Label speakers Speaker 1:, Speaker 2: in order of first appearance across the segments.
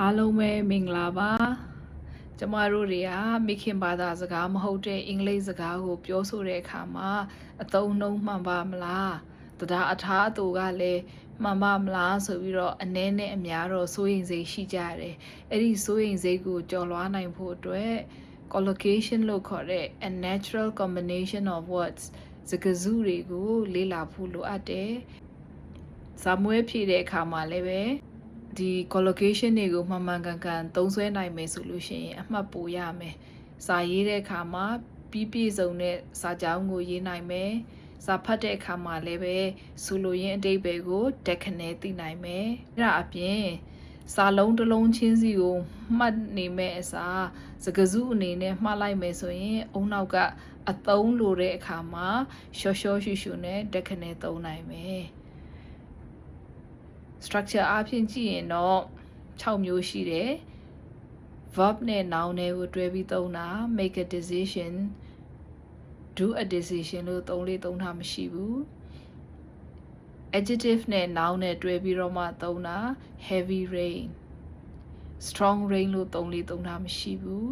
Speaker 1: အားလုံးပဲမင်္ဂလာပါကျမတို့တွေကမိခင်ဘာသာစကားမဟုတ်တဲ့အင်္ဂလိပ်စကားကိုပြောဆိုတဲ့အခါမှာအသုံးနှုန်းမှန်ပါမလားတရားအထားအတူကလည်းမှန်ပါမလားဆိုပြီးတော့အနည်းနဲ့အများတော့စိုးရိမ်စိတ်ရှိကြတယ်အဲ့ဒီစိုးရိမ်စိတ်ကိုကျော်လွှားနိုင်ဖို့အတွက် collocation လို့ခေါ်တဲ့ a natural combination of words စကားစုတွေကိုလေ့လာဖို့လိုအပ်တယ်ဇာမွေးဖြည့်တဲ့အခါမှာလည်းပဲဒီ collocation တွေကိုမှန်မှန်ကန်ကန်သုံးစွဲနိုင်မယ်ဆိုလို့ရှိရင်အမှတ်ပိုရမယ်။စာရေးတဲ့အခါမှာပြည့်စုံတဲ့စာကြောင်းကိုရေးနိုင်မယ်။စာဖတ်တဲ့အခါမှာလည်းပဲဆိုလိုရင်းအဓိပ္ပာယ်ကိုတက်ခနဲသိနိုင်မယ်။အဲ့ဒါအပြင်စာလုံးတစ်လုံးချင်းစီကိုမှတ်နေမဲ့အစားစကားစုအနေနဲ့မှတ်လိုက်မယ်ဆိုရင်အုံနောက်ကအသုံးလိုတဲ့အခါမှာရှော့ရှော့ရှုရှုနဲ့တက်ခနဲသုံးနိုင်မယ်။ structure အပြင်ကြည့်ရင်တော့6မျိုးရှိတယ် verb နဲ့ noun တွေကိုတွဲပြီးသုံးတာ make a decision do a decision လို့သုံးတာမရှိဘူး adjective နဲ့ noun နဲ့တွဲပြီးတော့မှသုံးတာ heavy rain strong rain လို့သုံးတာမရှိဘူး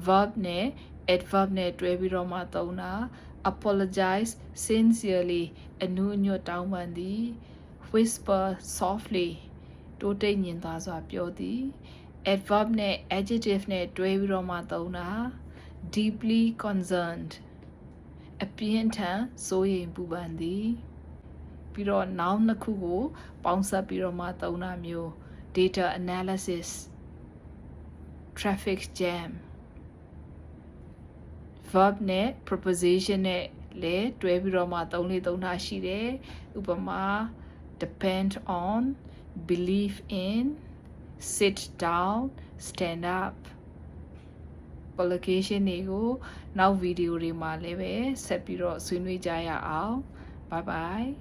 Speaker 1: verb နဲ့ adverb နဲ့တွဲပြီးတော့မှသုံးတာ apologize sincerely အနုအညွတ်တောင်းပန်သည်whisper softly တိုးတိတ်ညင်သာစွာပြောသည် adverb နဲ့ adjective နဲ့တွဲပြီးတော့မှသုံးတာ deeply concerned အပြင်းထန်စိုးရိမ်ပူပန်သည်ပြီးတော့ noun နှစ်ခုကိုပေါင်းစပ်ပြီးတော့မှသုံးတာမျိုး data analysis traffic jam verb နဲ့ preposition နဲ့လည်းတွဲပြီးတော့မှသုံးတာရှိတယ်ဥပမာ depend on believe in sit down stand up collocation တွေကိုနောက်ဗီဒီယိုတွေမှာလည်းပဲဆက်ပြီးတော့ဆွေးနွေးကြရအောင် bye bye